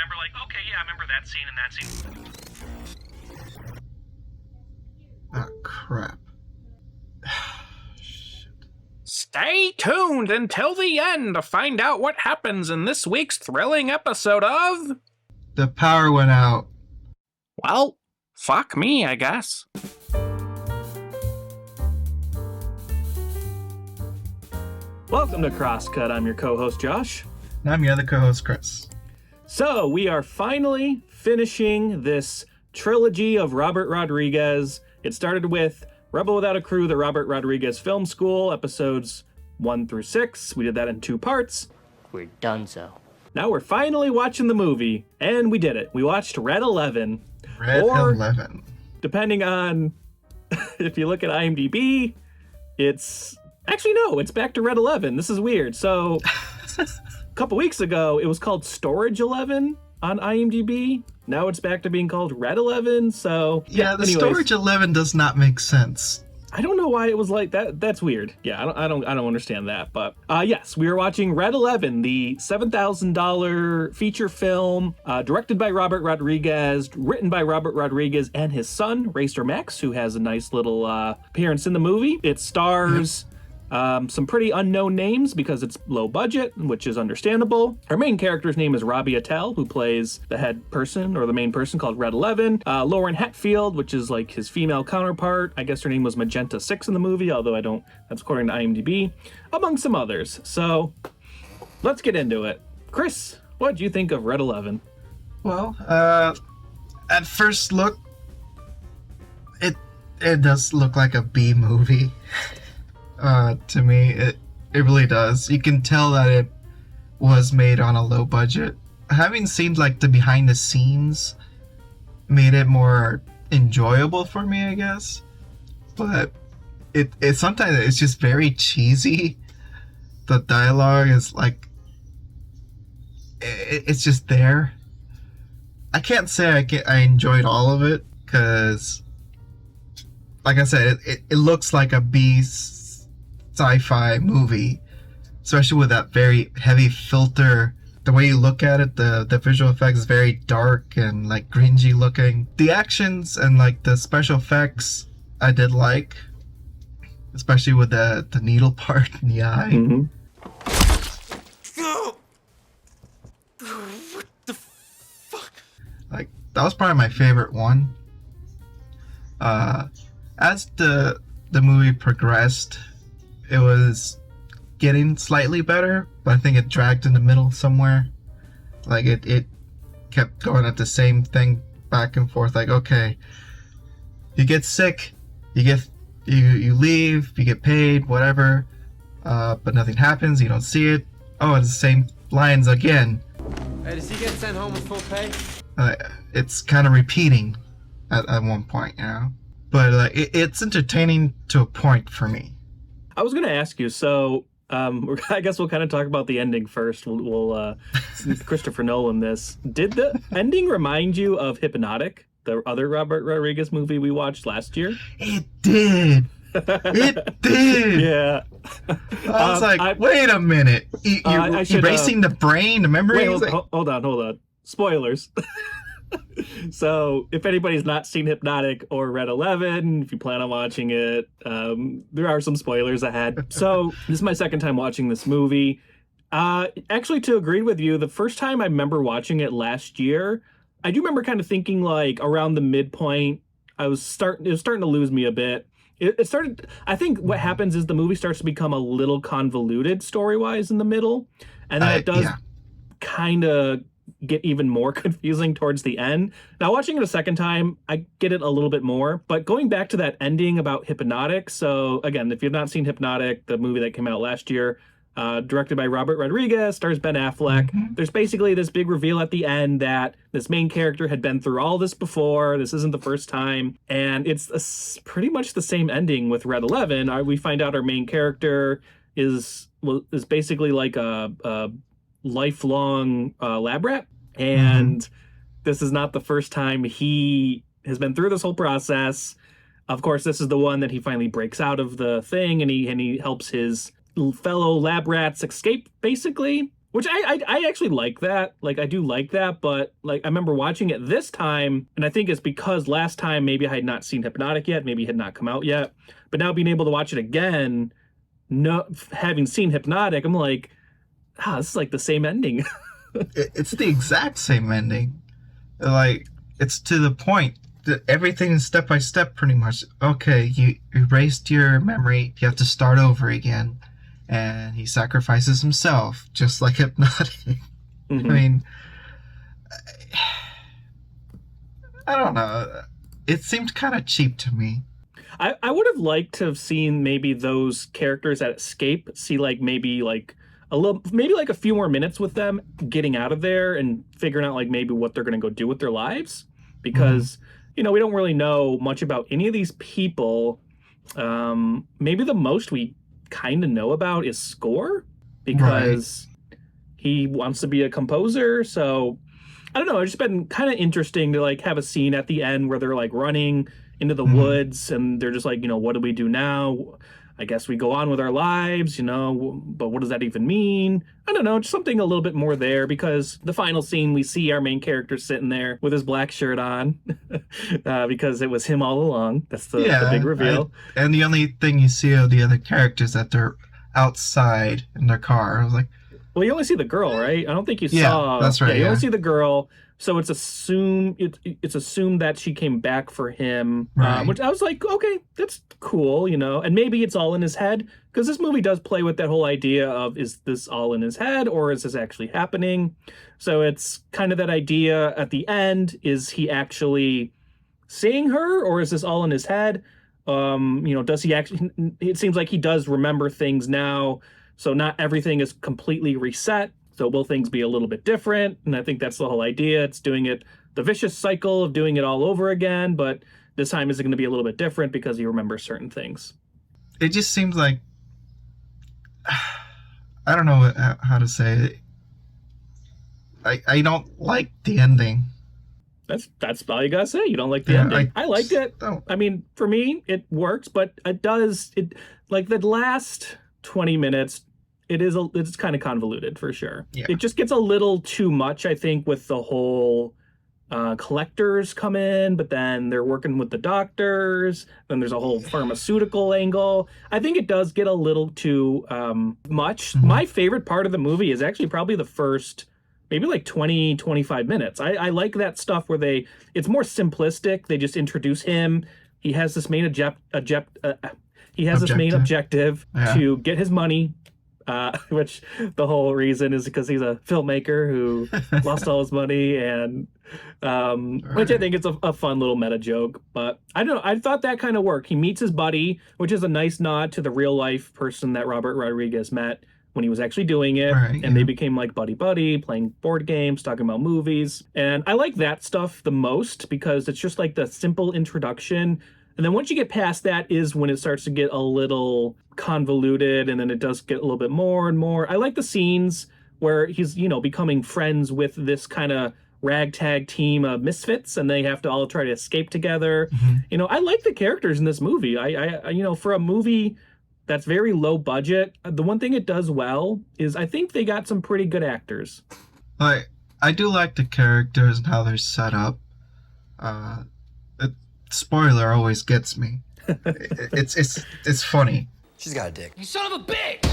remember, like, okay, yeah, I remember that scene and that scene. Ah, crap. Stay tuned until the end to find out what happens in this week's thrilling episode of... The power went out. Well, fuck me, I guess. Welcome to Crosscut. I'm your co-host, Josh. And I'm your other co-host, Chris. So, we are finally finishing this trilogy of Robert Rodriguez. It started with Rebel Without a Crew, the Robert Rodriguez Film School, episodes 1 through 6. We did that in 2 parts. We're done so. Now we're finally watching the movie, and we did it. We watched Red 11. Red 11. Depending on if you look at IMDb, it's... Actually, no, it's back to Red 11. This is weird. So, a couple weeks ago, it was called Storage 11 on IMDb. Now it's back to being called Red 11, so... Yeah, the Storage 11 does not make sense. I don't know why it was like that. That's weird. Yeah, I don't understand that. But yes, we are watching Red 11, the $7,000 feature film directed by Robert Rodriguez, written by Robert Rodriguez and his son, Racer Max, who has a nice little appearance in the movie. It stars... some pretty unknown names because it's low budget, which is understandable. Our main character's name is Robbie Attell, who plays the head person or the main person called Red 11. Lauren Hetfield, which is like his female counterpart. I guess her name was Magenta 6 in the movie, although I don't, that's according to IMDb, among some others. So let's get into it. Chris, what do you think of Red 11? Well, at first look, it does look like a B movie. To me, it really does. You can tell that it was made on a low budget. Having seen like the behind the scenes made it more enjoyable for me, I guess. But it sometimes it's just very cheesy. The dialogue is like it's just there. I can't say I enjoyed all of it because, like I said, it looks like a B sci-fi movie, especially with that very heavy filter. The way you look at it, the visual effects is very dark and like cringy looking. The actions and like the special effects I did like, especially with the needle part in the eye. Mm-hmm. What the fuck? Like that was probably my favorite one. As the movie progressed, it was getting slightly better, but I think it dragged in the middle somewhere. Like it kept going at the same thing back and forth. Like, okay, you get sick, you leave, you get paid, whatever, but nothing happens. You don't see it. Oh, it's the same lines again. Hey, does he get sent home with full pay? It's kind of repeating at one point, you know. But it's entertaining to a point for me. I was going to ask you, so I guess we'll kind of talk about the ending first. We'll Christopher Nolan this. Did the ending remind you of Hypnotic, the other Robert Rodriguez movie we watched last year? It did. It did. Yeah. I was like, wait a minute. You're erasing the brain, the memory? Wait, hold on. Spoilers. So, if anybody's not seen Hypnotic or Red 11, if you plan on watching it, there are some spoilers ahead. So, this is my second time watching this movie. Actually, to agree with you, the first time I remember watching it last year, I do remember kind of thinking like around the midpoint, it was starting to lose me a bit. It started, I think what happens is the movie starts to become a little convoluted story-wise in the middle, and then it does kind of get even more confusing towards the end. Now, watching it a second time, I get it a little bit more, but going back to that ending about Hypnotic, so again, if you've not seen Hypnotic, the movie that came out last year, directed by Robert Rodriguez, stars Ben Affleck. Mm-hmm. There's basically this big reveal at the end that this main character had been through all this before. This isn't the first time. And it's pretty much the same ending with Red 11. We find out our main character is basically like a lifelong lab rat. And this is not the first time he has been through this whole process. Of course, this is the one that he finally breaks out of the thing, and he helps his fellow lab rats escape, basically. Which I actually like that. Like, I do like that, but like I remember watching it this time, and I think it's because last time maybe I had not seen Hypnotic yet, maybe it had not come out yet. But now being able to watch it again, no having seen Hypnotic, I'm like, this is like the same ending. It's the exact same ending. Like, it's to the point. Everything is step by step, pretty much. Okay, you erased your memory. You have to start over again. And he sacrifices himself, just like Hypnotic. I mean, I don't know. It seemed kind of cheap to me. I would have liked to have seen maybe those characters that escape, see like maybe like a few more minutes with them getting out of there and figuring out like maybe what they're going to go do with their lives. Because, we don't really know much about any of these people. Maybe the most we kind of know about is Score, because he wants to be a composer. So I don't know, it's just been kind of interesting to like have a scene at the end where they're like running into the woods and they're just like, what do we do now? I guess we go on with our lives, but what does that even mean? I don't know, just something a little bit more there, because the final scene we see our main character sitting there with his black shirt on because it was him all along. That's the big reveal. And the only thing you see of the other characters that they're outside in their car. I was like, well, you only see the girl, right? I don't think you saw. Yeah, that's right. Yeah, you only see the girl. So it's assumed that she came back for him, Right. Which I was like, okay, that's cool, and maybe it's all in his head, because this movie does play with that whole idea of, is this all in his head or is this actually happening? So it's kind of that idea at the end, is he actually seeing her or is this all in his head? Does he actually, it seems like he does remember things now, so not everything is completely reset. So will things be a little bit different? And I think that's the whole idea. It's doing it, the vicious cycle of doing it all over again, but this time is it going to be a little bit different because he remembers certain things. It just seems like, I don't know how to say it. I don't like the ending. That's all you gotta say. You don't like the ending. I liked it. Don't. I mean, for me, it works, but it like the last 20 minutes, it's kind of convoluted for sure. Yeah. It just gets a little too much, I think, with the whole collectors come in, but then they're working with the doctors. Then there's a whole pharmaceutical angle. I think it does get a little too much. My favorite part of the movie is actually probably the first maybe like 20, 25 minutes. I like that stuff where it's more simplistic. They just introduce him. He has this main objective to get his money, which the whole reason is because he's a filmmaker who lost all his money, and which I think it's a fun little meta joke. But I don't know, I thought that kind of worked. He meets his buddy, which is a nice nod to the real life person that Robert Rodriguez met when he was actually doing it, and they became like buddy, playing board games, talking about movies. And I like that stuff the most because it's just like the simple introduction. And then once you get past that is when it starts to get a little convoluted, and then it does get a little bit more and more. I like the scenes where he's, becoming friends with this kind of ragtag team of misfits, and they have to all try to escape together. I like the characters in this movie. I for a movie that's very low budget, the one thing it does well is I think they got some pretty good actors. I do like the characters and how they're set up. Spoiler always gets me. It's funny. She's got a dick. You son of a bitch!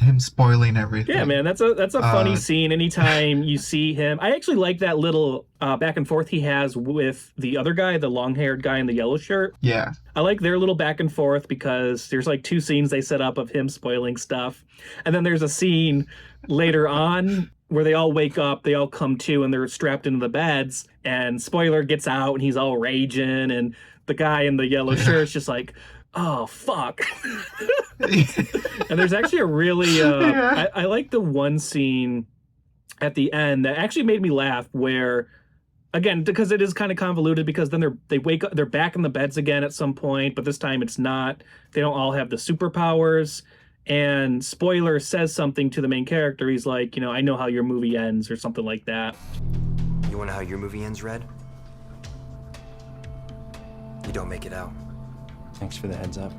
Him spoiling everything. Yeah, man, that's a funny scene. Anytime you see him, I actually like that little back and forth he has with the other guy, the long-haired guy in the yellow shirt. Yeah. I like their little back and forth because there's like two scenes they set up of him spoiling stuff, and then there's a scene later on where they all wake up, they all come to, and they're strapped into the beds, and Spoiler gets out and he's all raging, and the guy in the yellow shirt's just like, oh fuck. And there's actually a really I like the one scene at the end that actually made me laugh, where again, because it is kind of convoluted, because then they wake up, they're back in the beds again at some point, but this time it's not, they don't all have the superpowers, and Spoiler says something to the main character. He's like, I know how your movie ends, or something like that. You wanna know how your movie ends, Red? You don't make it out. Thanks for the heads up.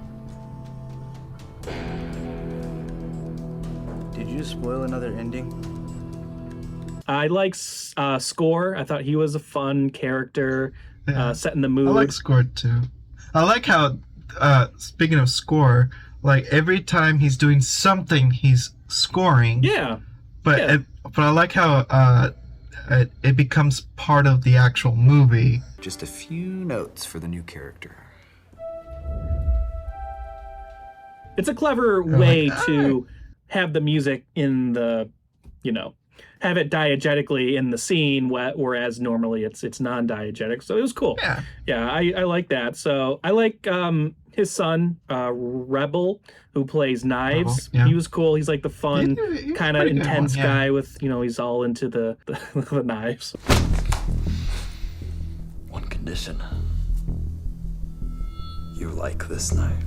Did you spoil another ending? I like Score. I thought he was a fun character, Yeah. setting the mood. I like Score too. I like how, speaking of Score, like every time he's doing something, he's scoring. Yeah. But Yeah. but I like how it becomes part of the actual movie. Just a few notes for the new character. It's a clever way to have the music in the, have it diegetically in the scene, whereas normally it's non-diegetic. So it was cool. Yeah. I like that. So I like his son, Rebel, who plays Knives. Rebel, yeah. He was cool. He's like the fun, He's kind of pretty good intense one, yeah. guy with, he's all into the knives. One condition. You like this knife.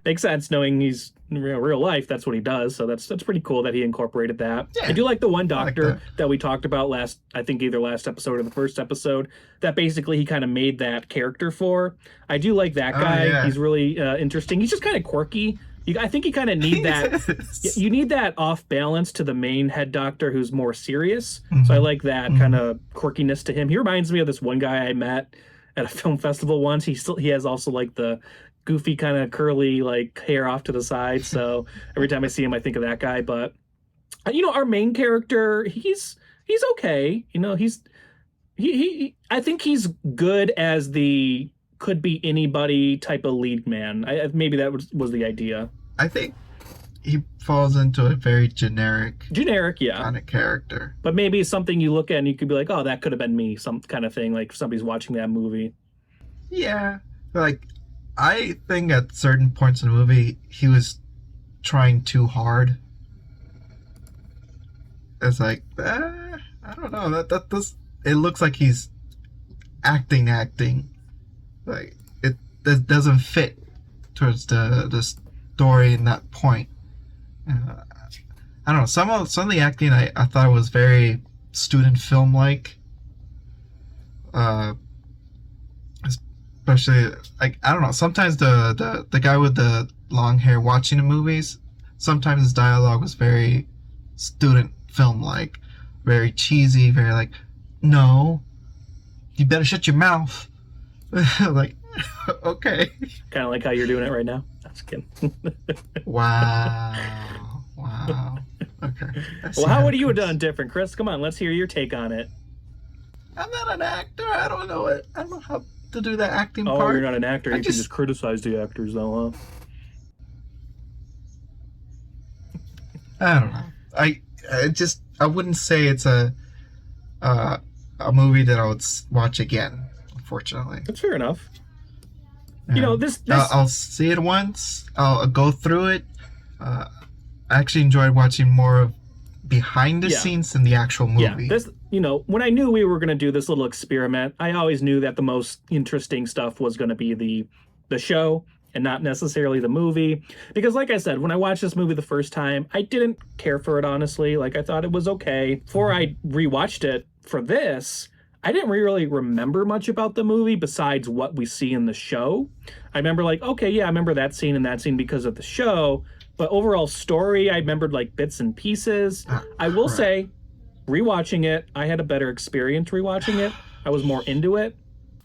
Makes sense knowing he's in real life. That's what he does. So that's pretty cool that he incorporated that. Yeah, I do like the one I like doctor that we talked about I think either last episode or the first episode, that basically he kind of made that character for. I do like that guy. yeah. He's really interesting. He's just kind of quirky. I think you kind of need that. You need that off balance to the main head doctor who's more serious. So I like that kind of quirkiness to him. He reminds me of this one guy I met at a film festival once. He has also like the goofy kind of curly like hair off to the side. So every time I see him, I think of that guy. But our main character, he's okay. He I think he's good as the could be anybody type of lead man. Maybe that was the idea. I think he falls into a very generic Yeah. kind of character. But maybe something you look at and you could be like, oh, that could have been me, some kind of thing, like if somebody's watching that movie. Yeah. Like, I think at certain points in the movie, he was trying too hard. It's like, I don't know. It looks like he's acting. Like, it doesn't fit towards the story in that point. I don't know. Some of the acting I thought was very student film like. Especially, like, I don't know, sometimes the guy with the long hair watching the movies, sometimes his dialogue was very student film like, very cheesy, very like, no, you better shut your mouth. Like, okay. Kind of like how you're doing it right now. That's kidding. Wow. Okay. Well, how would you have done different, Chris? Come on, let's hear your take on it. I'm not an actor. I don't know it. I don't know how to do the acting part. Oh, you're not an actor. You can just just criticize the actors, though, huh? I don't know. I wouldn't say it's a movie that I would watch again. Unfortunately, That's fair enough. Yeah. This I'll see it once. I'll go through it. I actually enjoyed watching more of behind the scenes than the actual movie. When I knew we were going to do this little experiment, I always knew that the most interesting stuff was going to be the show and not necessarily the movie. Because like I said, when I watched this movie the first time, I didn't care for it, honestly. Like, I thought it was okay. Before I rewatched it for this, I didn't really remember much about the movie besides what we see in the show. I remember like, okay, yeah, I remember that scene and that scene because of the show. But overall story, I remembered like bits and pieces. I will say, rewatching it, I had a better experience rewatching it. I was more into it.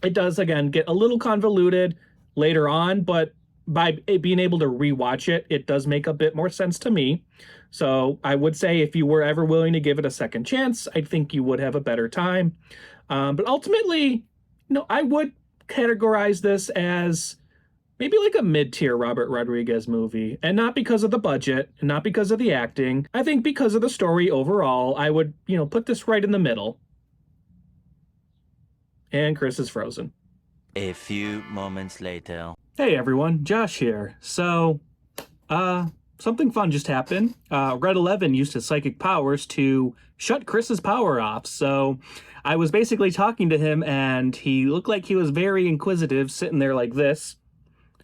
It does, again, get a little convoluted later on, but by being able to rewatch it, it does make a bit more sense to me. So I would say if you were ever willing to give it a second chance, I think you would have a better time. But ultimately, I would categorize this as maybe like a mid-tier Robert Rodriguez movie. And not because of the budget, and not because of the acting. I think because of the story overall, I would, put this right in the middle. And Chris is frozen. A few moments later. Hey everyone, Josh here. So, something fun just happened. Red 11 used his psychic powers to shut Chris's power off. So I was basically talking to him and he looked like he was very inquisitive, sitting there like this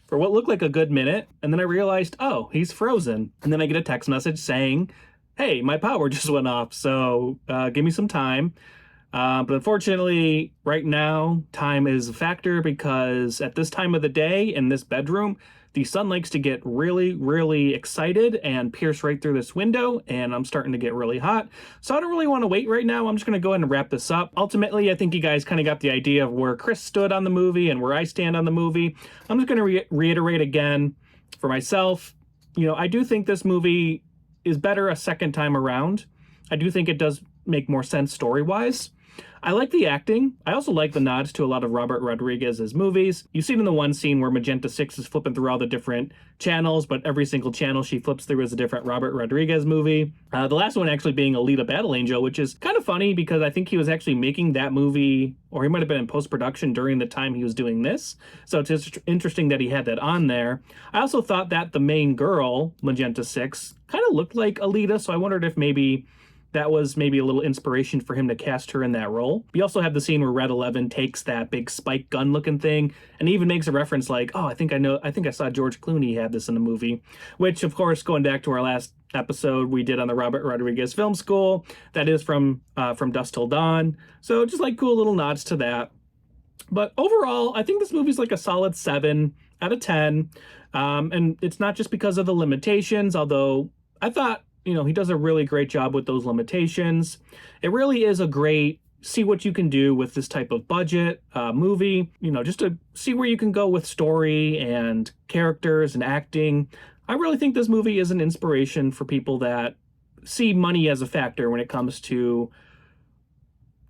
for what looked like a good minute. And then I realized, oh, he's frozen. And then I get a text message saying, hey, my power just went off. So give me some time. But unfortunately, right now, time is a factor because at this time of the day in this bedroom, the sun likes to get really, really excited and pierce right through this window, and I'm starting to get really hot. So I don't really want to wait right now. I'm just going to go ahead and wrap this up. Ultimately, I think you guys kind of got the idea of where Chris stood on the movie and where I stand on the movie. I'm just going to reiterate again for myself. You know, I do think this movie is better a second time around. I do think it does make more sense story-wise. I like the acting. I also like the nods to a lot of Robert Rodriguez's movies. You see it in the one scene where Magenta 6 is flipping through all the different channels, but every single channel she flips through is a different Robert Rodriguez movie. The last one actually being Alita Battle Angel, which is kind of funny because I think he was actually making that movie, or he might have been in post-production during the time he was doing this. So it's just interesting that he had that on there. I also thought that the main girl, Magenta 6, kind of looked like Alita, so I wondered if maybe that was maybe a little inspiration for him to cast her in that role. We also have the scene where Red 11 takes that big spike gun looking thing and even makes a reference like, oh, I think I saw George Clooney had this in the movie, which of course, going back to our last episode we did on the Robert Rodriguez Film School, that is from Dusk Till Dawn. So just like cool little nods to that. But overall, I think this movie's like a solid 7 out of 10. And it's not just because of the limitations, although I thought, you know, he does a really great job with those limitations. It really is a great see what you can do with this type of budget movie, you know, just to see where you can go with story and characters and acting. I really think this movie is an inspiration for people that see money as a factor when it comes to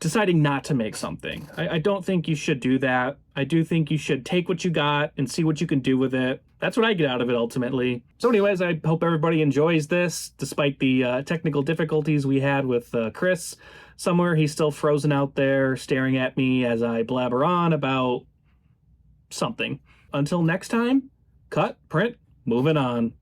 deciding not to make something. I don't think you should do that. I do think you should take what you got and see what you can do with it. That's what I get out of it ultimately. So anyways, I hope everybody enjoys this, despite the technical difficulties we had with Chris. Somewhere he's still frozen out there staring at me as I blabber on about something. Until next time, cut, print, moving on.